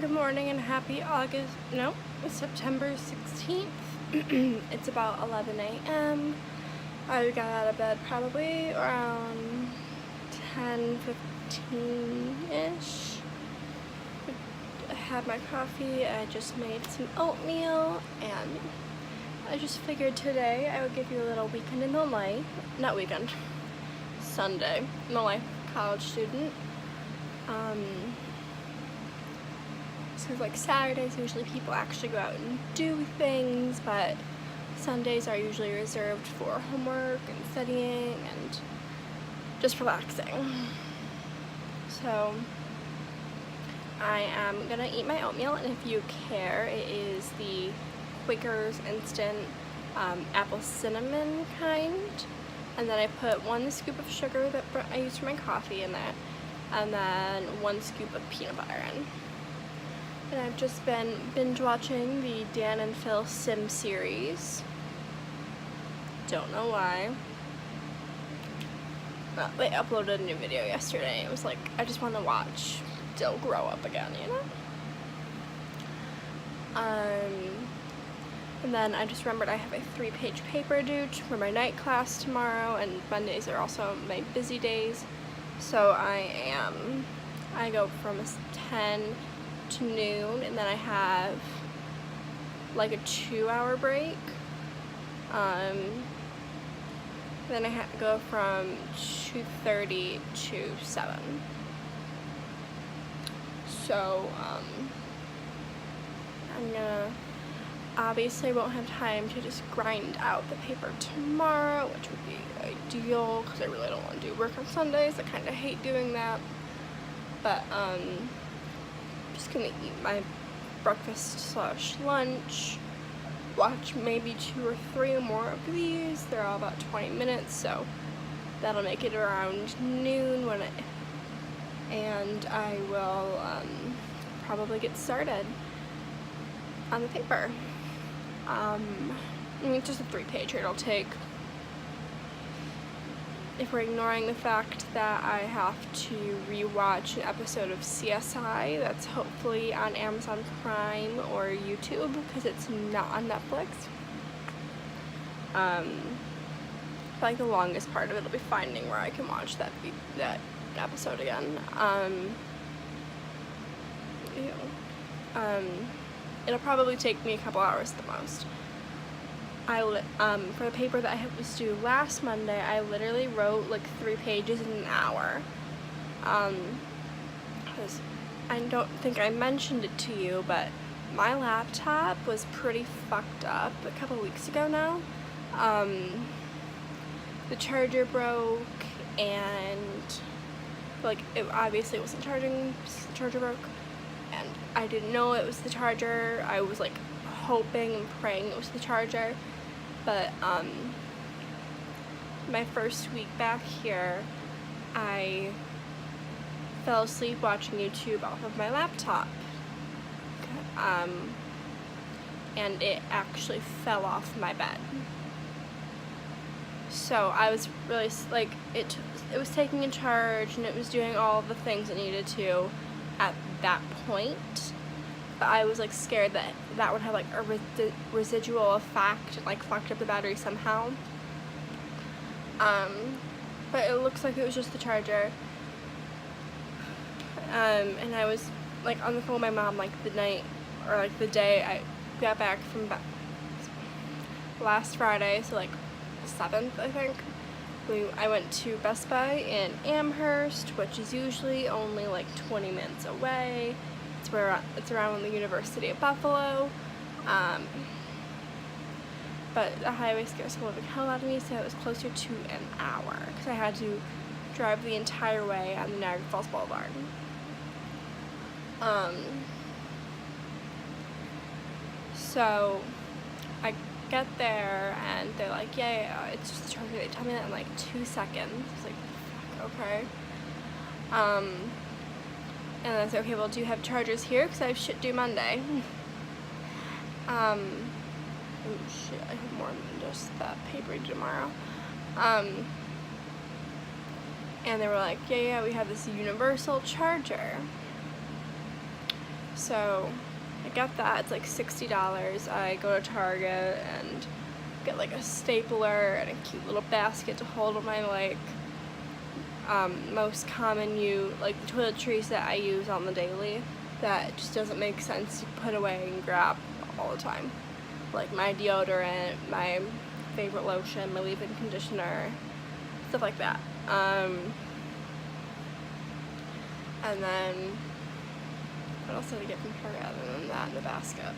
Good morning and happy September 16th. It's about 11 a.m. I got out of bed probably around 10:15-ish. I had my coffee. I just made some oatmeal, and I just figured today I would give you a little weekend in the life. Not weekend. Sunday in the life of a college student. So like Saturdays, usually people actually go out and do things, but Sundays are usually reserved for homework and studying and just relaxing. So I am gonna eat my oatmeal, and if you care, it is the Quaker's Instant apple cinnamon kind, and then I put 1 scoop of sugar that I use for my coffee in that, and then 1 scoop of peanut butter in. And I've just been binge watching the Dan and Phil Sim series. Don't know why. Well, they uploaded a new video yesterday. It was like, I just want to watch Dill grow up again, you know? And then I just remembered I have a 3-page paper due for my night class tomorrow, and Mondays are also my busy days. So I go from 10 to noon, and then I have like a 2-hour break. Then I go from 2:30 to 7. So I'm gonna obviously won't have time to just grind out the paper tomorrow, which would be ideal because I really don't want to do work on Sundays. I kind of hate doing that, but just gonna eat my breakfast/lunch, watch maybe 2 or 3 more of these. They're all about 20 minutes, so that'll make it around noon and I will probably get started on the paper. I mean, it's just a 3-pager. It'll take, if we're ignoring the fact that I have to rewatch an episode of CSI that's hopefully on Amazon Prime or YouTube because it's not on Netflix. Like the longest part of it will be finding where I can watch that episode again. It'll probably take me a couple hours at the most. For the paper that I was due last Monday, I literally wrote like 3 pages in an hour. Because I don't think I mentioned it to you, but my laptop was pretty fucked up a couple weeks ago now. The charger broke, and like it obviously wasn't charging. The charger broke, and I didn't know it was the charger. I was like hoping and praying it was the charger. But my first week back here, I fell asleep watching YouTube off of my laptop, and it actually fell off my bed. So I was really like, it was taking a charge and it was doing all the things it needed to at that point. But I was like scared that would have like a residual effect, like fucked up the battery somehow. But it looks like it was just the charger. And I was like on the phone with my mom like the night, or like the day I got back from last Friday, so like the 7th, I think. I went to Best Buy in Amherst, which is usually only like 20 minutes away. It's around the University of Buffalo, but the highway scares the living hell out of me, so it was closer to an hour because I had to drive the entire way on the Niagara Falls Boulevard. So I get there and they're like, yeah, it's just the charger. They tell me that in like 2 seconds. I was like, fuck, okay. And I said, okay, well, do you have chargers here? Because I have shit due Monday. Oh shit, I have more than just that paper tomorrow. And they were like, yeah, we have this universal charger. so I got that. It's like $60. I go to Target and get like a stapler and a cute little basket to hold my like most common like the toiletries that I use on the daily that just doesn't make sense to put away and grab all the time. Like my deodorant, my favorite lotion, my leave-in conditioner, stuff like that. And then what else did I get from Target other than that in the basket?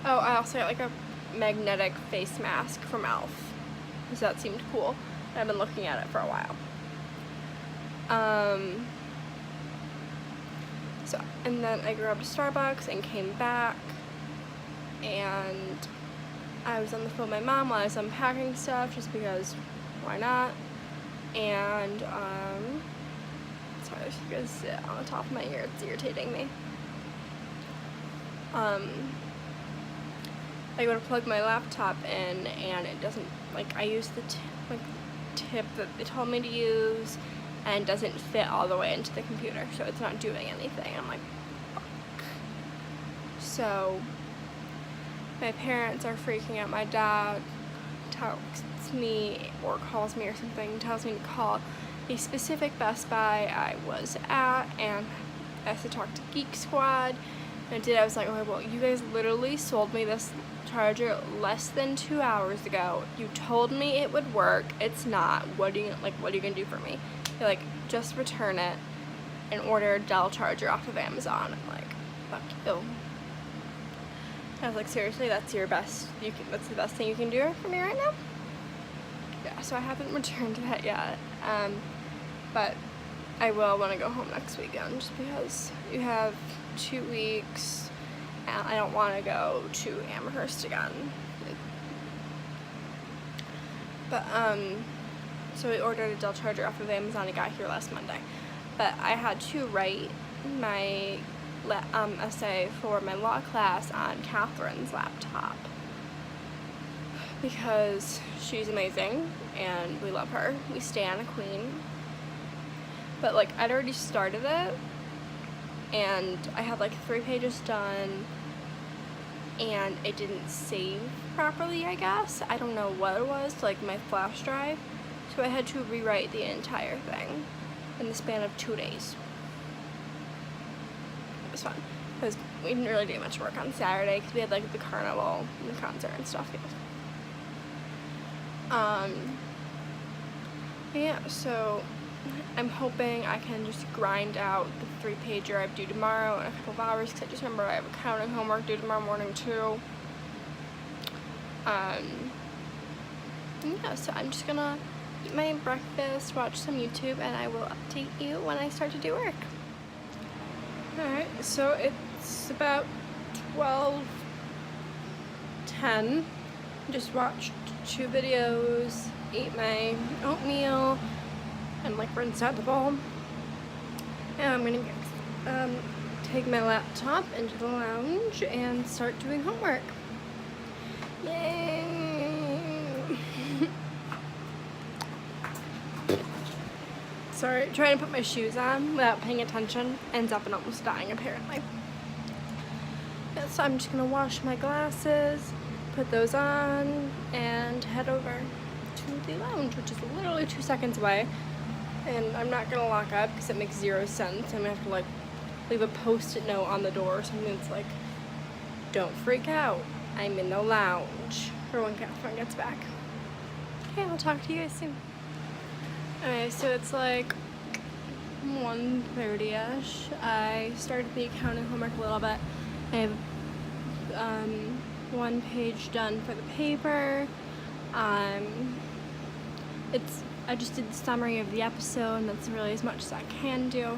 Oh, I also got like a magnetic face mask from e.l.f. because that seemed cool. I've been looking at it for a while. So, and then I grabbed a Starbucks and came back, and I was on the phone with my mom while I was unpacking stuff, just because, why not? And, sorry, this is gonna sit on the top of my ear, it's irritating me. I go to plug my laptop in, and it doesn't, like, I use the tip that they told me to use, and it doesn't fit all the way into the computer, so it's not doing anything. I'm like, fuck. So my parents are freaking out. My dad texts me or calls me or something, tells me to call a specific Best Buy I was at, and I have to talk to Geek Squad. And I was like, okay, well, you guys literally sold me this charger less than 2 hours ago. You told me it would work. It's not. What are you gonna do for me? They're like, just return it and order a Dell charger off of Amazon. I'm like, fuck you. I was like, seriously, that's the best thing you can do for me right now? Yeah, so I haven't returned that yet. But I will when I go home next weekend, just because you have 2 weeks and I don't want to go to Amherst again. But, so we ordered a Dell charger off of Amazon. It got here last Monday. But I had to write my essay for my law class on Catherine's laptop, because she's amazing and we love her. We stan a queen. But like, I'd already started it, and I had like 3 pages done, and it didn't save properly, I guess. I don't know what it was, like my flash drive. So I had to rewrite the entire thing in the span of 2 days. It was fun, because we didn't really do much work on Saturday, because we had like the carnival and the concert and stuff. Yeah, so I'm hoping I can just grind out the 3-pager I have due tomorrow in a couple of hours, because I just remember I have accounting homework due tomorrow morning too. Yeah, so I'm just gonna eat my breakfast, watch some YouTube, and I will update you when I start to do work. Alright, so it's about 12:10. Just watched 2 videos, ate my oatmeal, and like rinsed out the bowl. And I'm gonna take my laptop into the lounge and start doing homework. Yay! Sorry, trying to put my shoes on without paying attention ends up in almost dying apparently. Yeah, so I'm just gonna wash my glasses, put those on, and head over to the lounge, which is literally 2 seconds away. And I'm not gonna lock up because it makes 0 sense. I'm gonna have to like leave a post-it note on the door or something that's like, don't freak out, I'm in the lounge, for when Catherine gets back. Okay, I'll talk to you guys soon. Okay, so it's like 1:30ish. I started the accounting homework a little bit. I have 1 page done for the paper. I just did the summary of the episode, and that's really as much as I can do,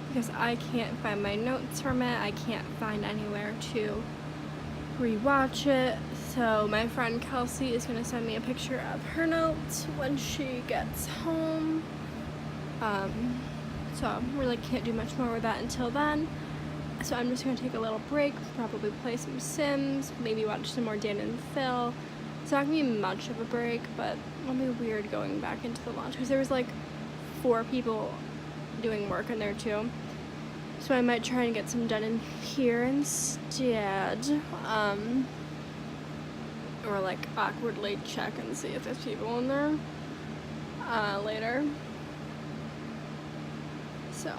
because I can't find my notes from it. I can't find anywhere to rewatch it. So my friend Kelsey is going to send me a picture of her notes when she gets home. So I really can't do much more with that until then. So I'm just going to take a little break, probably play some Sims, maybe watch some more Dan and Phil. It's not going to be much of a break, but it'll be weird going back into the lounge, because there was like 4 people doing work in there too. So I might try and get some done in here instead. Or like awkwardly check and see if there's people in there later. So,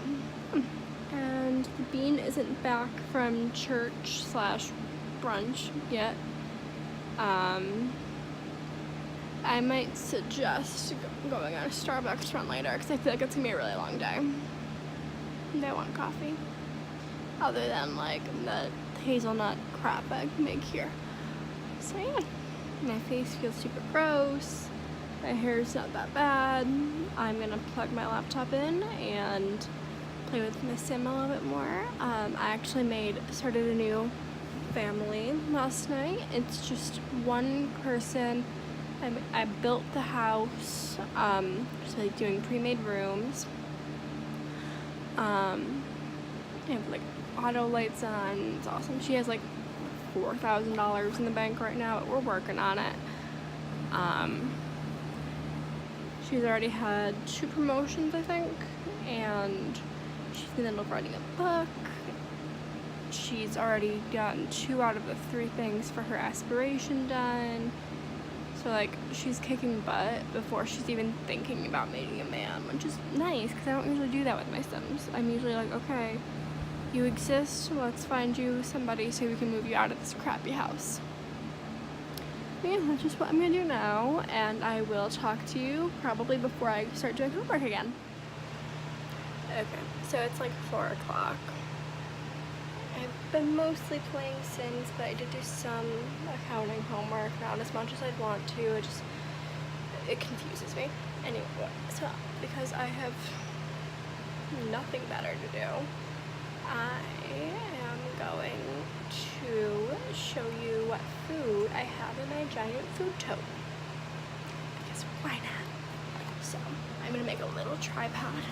and the bean isn't back from church / brunch yet. I might suggest going on a Starbucks run later because I feel like it's gonna be a really long day. They want coffee, other than like the hazelnut crap I make here. So yeah, my face feels super gross. My hair's not that bad. I'm gonna plug my laptop in and play with my sim a little bit more. I actually started a new family last night. It's just one person. I built the house, just like doing pre-made rooms. I have like auto lights on. It's awesome. She has like $4,000 in the bank right now, but we're working on it. She's already had 2 promotions, I think, and she's in the middle of writing a book. She's already gotten 2 out of the 3 things for her aspiration done. So like she's kicking butt before she's even thinking about making a man, which is nice because I don't usually do that with my Sims. I'm usually like, okay, you exist, let's find you somebody so we can move you out of this crappy house. But yeah, that's just what I'm gonna do now, and I will talk to you probably before I start doing homework again. Okay, so it's like 4 o'clock. I've been mostly playing Sims, but I did do some accounting homework, not as much as I'd want to. It confuses me. Anyway, so because I have nothing better to do, I am going to show you what food I have in my giant food tote. Because why not? So I'm gonna make a little tripod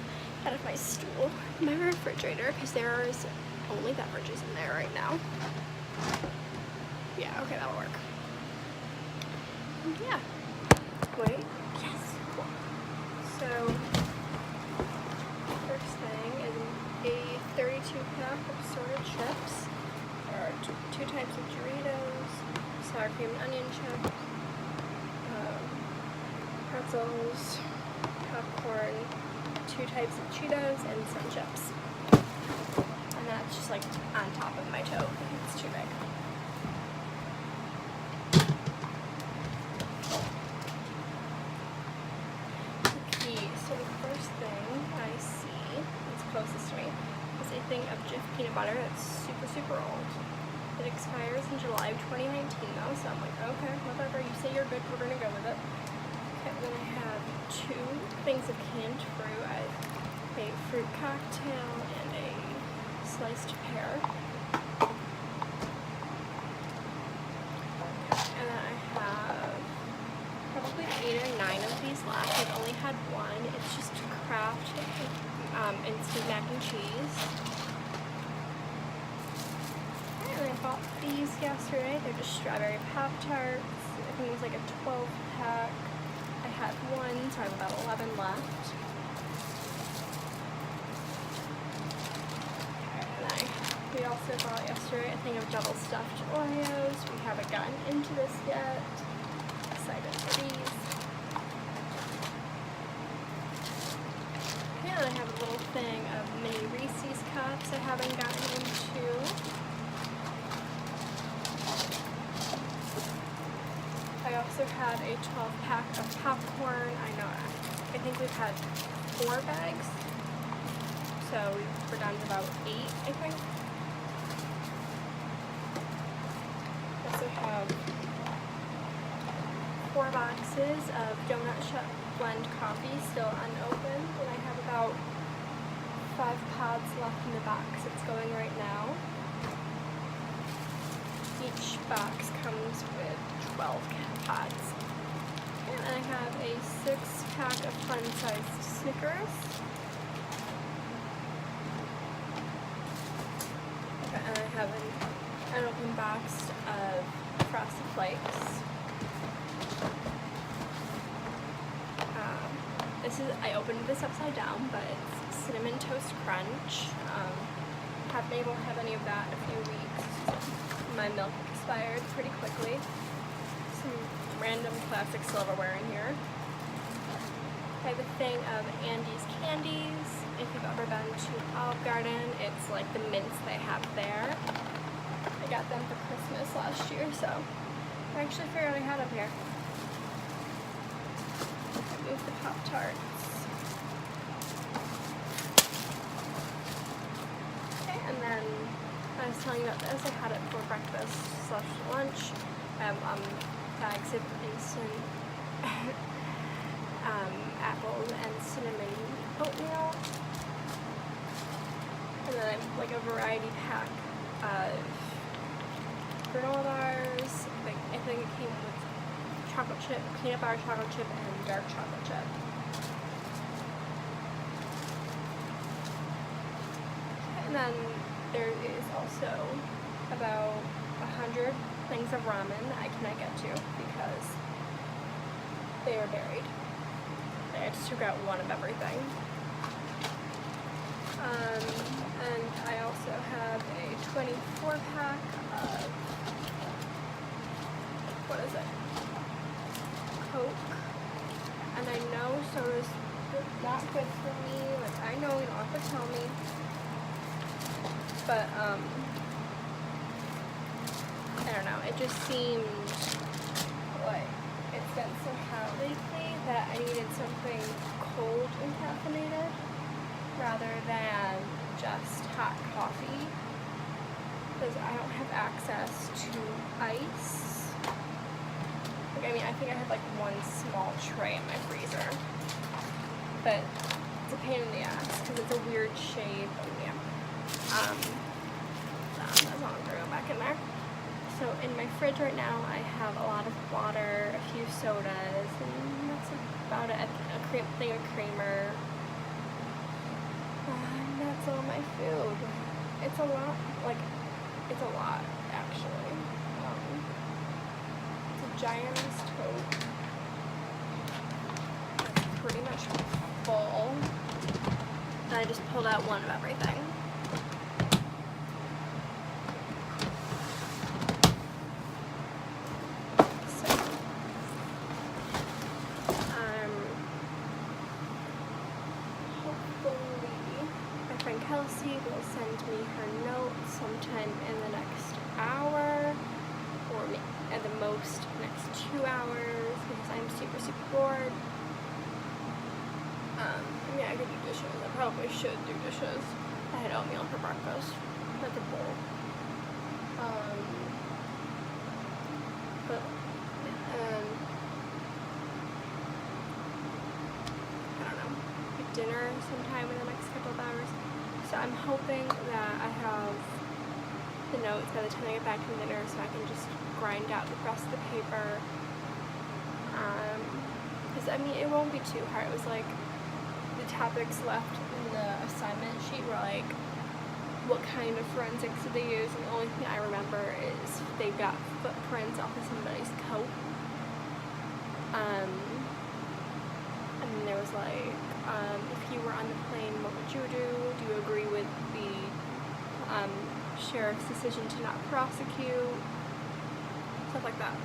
out of my stool in my refrigerator because there's only beverages in there right now. Yeah, okay, that'll work. Yeah. Wait. Yes. Cool. So, first thing is a 32-pack of assorted chips. There are 2 types of Doritos, sour cream and onion chips, pretzels, popcorn, 2 types of Cheetos, and some chips. And that's just like on top of my tote. It's too big. Okay, so the first thing I see that's closest to me is a thing of Jif peanut butter that's super, super old. It expires in July of 2019 though, so I'm like, okay, whatever, you say you're good, we're gonna go with it. Okay, then I have 2 things of canned fruit. I have a fruit cocktail and a sliced pear. And then I have probably 8 or 9 of these left. I've only had 1. It's just Kraft instant mac and cheese. And I bought these yesterday. They're just strawberry Pop-Tarts. I think it was like a 12-pack. I had 1, so I have about 11 left. We also bought yesterday a thing of double stuffed Oreos. We haven't gotten into this yet. Excited for these. And I have a little thing of mini Reese's cups I haven't gotten into. I also had a 12-pack of popcorn. I think we've had 4 bags. So we're down to about 8, I think. Also have 4 boxes of Donut Shop blend coffee still unopened, and I have about 5 pods left in the box it's going right now. Each box comes with 12 pods. And I have a 6-pack of fun-sized Snickers. Okay, and I have an open box of Frosted Flakes. I opened this upside down, but it's Cinnamon Toast Crunch. gave that a few weeks. My milk expired pretty quickly. Some random plastic silverware in here. I have a thing of Andy's candies. If you've ever been to Olive Garden, it's like the mints they have there. I got them for Christmas last year, so I actually fairly had them here. I moved the Pop-Tarts. Okay, and then I was telling you about this. I had it for breakfast/lunch. Bags of instant apples and cinnamon oatmeal. And then I have like a variety pack of granola bars. I think it came with chocolate chip, peanut butter chocolate chip, and dark chocolate chip. And then there is also about 100 things of ramen that I cannot get to because they are buried. I just took out one of everything. And I also have a 24 pack of, what is it? Coke. And I know soda's not good for me. Like, I know you don't have to tell me. But, I don't know. It just seemed like it's been so hot lately that I needed something cold and caffeinated rather than just hot coffee, because I don't have access to ice. Like, I mean, I think I have like one small tray in my freezer, but it's a pain in the ass because it's a weird shape. And yeah, that's all I'm gonna go back in there. So in my fridge right now, I have a lot of water, a few sodas, and that's about it. A thing of creamer. And that's all my food. It's a lot, it's a lot, actually. It's a giant's tote. It's pretty much full. And I just pulled out one of everything. Kelsey will send me her notes sometime in the next hour, or at the most next 2 hours, because I'm super bored. Yeah, I could do dishes. I probably should do dishes. I had oatmeal for breakfast. That's a bowl. But I don't know. Like dinner sometime in the next couple of hours. So I'm hoping that I have the notes by the time I get back from dinner, so I can just grind out the rest of the paper. Because I mean, it won't be too hard. It was like the topics left in the assignment sheet were like, what kind of forensics did they use? And the only thing I remember is they got footprints off of somebody's coat. And then there was like, if you were on the plane, what would you do? Do you agree with the sheriff's decision to not prosecute? Stuff like that.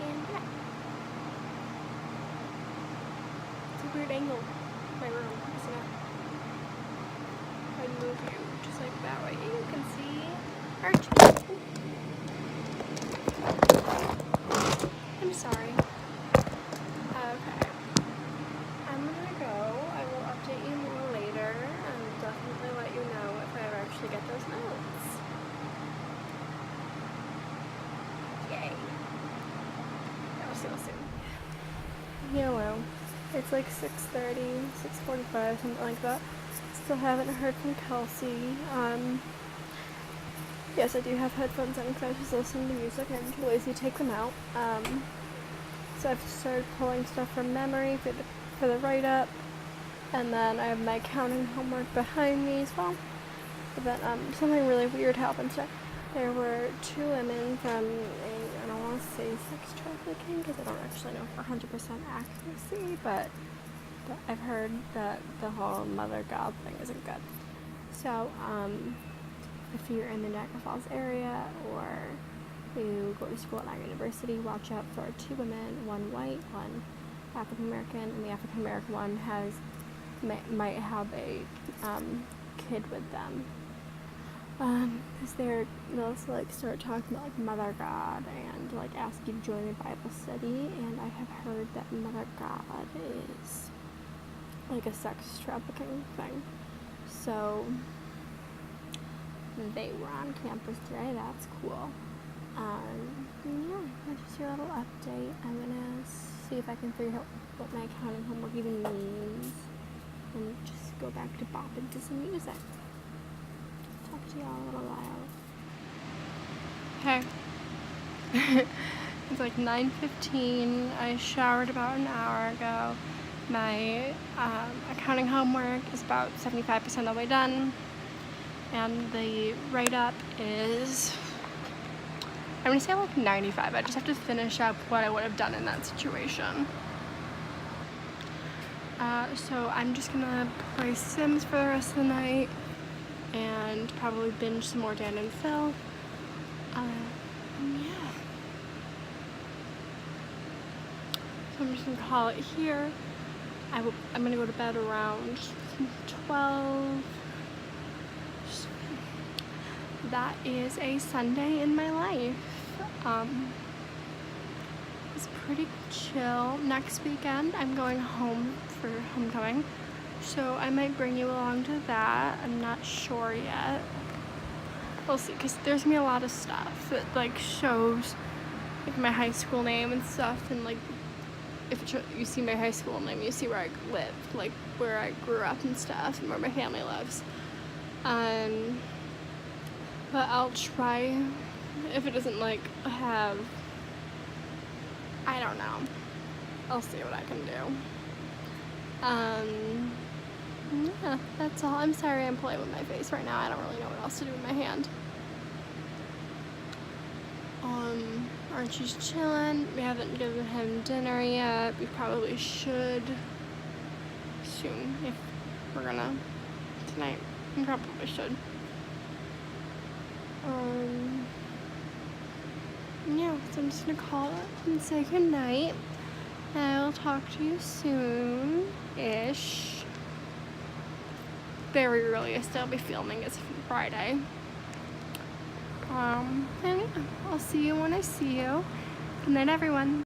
And yeah. It's a weird angle in my room, isn't it? If I move you just like that way, you can see Archie. I'm sorry. Okay. I'm gonna go. I will update you more later and definitely let you know if I ever actually get those notes. Yay. I'll see you soon. Yeah, well, it's like 6:30, 6:45, something like that. Still haven't heard from Kelsey. Yes, I do have headphones on because I was just listening to music and I'm too lazy to take them out. So I've started pulling stuff from memory for the write-up, and then I have my accounting homework behind me as well. But then something really weird happened today. There were 2 women from I don't want to say sex trafficking because I don't actually know for 100% accuracy, but I've heard that the whole mother god thing isn't good. So if you're in the Niagara Falls area or you go to school at Niagara University, watch out for 2 women, 1 white, 1 African American, and the African American one might have a kid with them. Because they'll also like start talking about like Mother God and like ask you to join the Bible study, and I have heard that Mother God is like a sex trafficking thing. So they were on campus today. That's cool. Yeah, that's just your little update. I'm gonna see if I can figure out what my accounting homework even means, and just go back to bopping to some music. Talk to y'all in a little while. Hey. It's like 9:15. I showered about an hour ago. My accounting homework is about 75% of the way done, and the write-up is, I'm gonna say like 95. I just have to finish up what I would have done in that situation. So I'm just gonna play Sims for the rest of the night and probably binge some more Dan and Phil. Yeah. So I'm just gonna call it here. I'm gonna go to bed around 12. That is a Sunday in my life. It's pretty chill. Next weekend I'm going home for homecoming, so I might bring you along to that. I'm not sure yet. We'll see, because there's gonna be a lot of stuff that like shows like my high school name and stuff, and like if you see my high school name, you see where I live, like where I grew up and stuff, and where my family lives. But I'll try, if it doesn't like have, I don't know, I'll see what I can do. Yeah, that's all. I'm sorry I'm playing with my face right now. I don't really know what else to do with my hand. Archie's chilling. We haven't given him dinner yet. We probably should soon if we're gonna tonight. We probably should. Yeah, so I'm just gonna call it and say goodnight. And I will talk to you soon-ish. Very earliest I'll be filming is Friday. And yeah, I'll see you when I see you. Good night, everyone.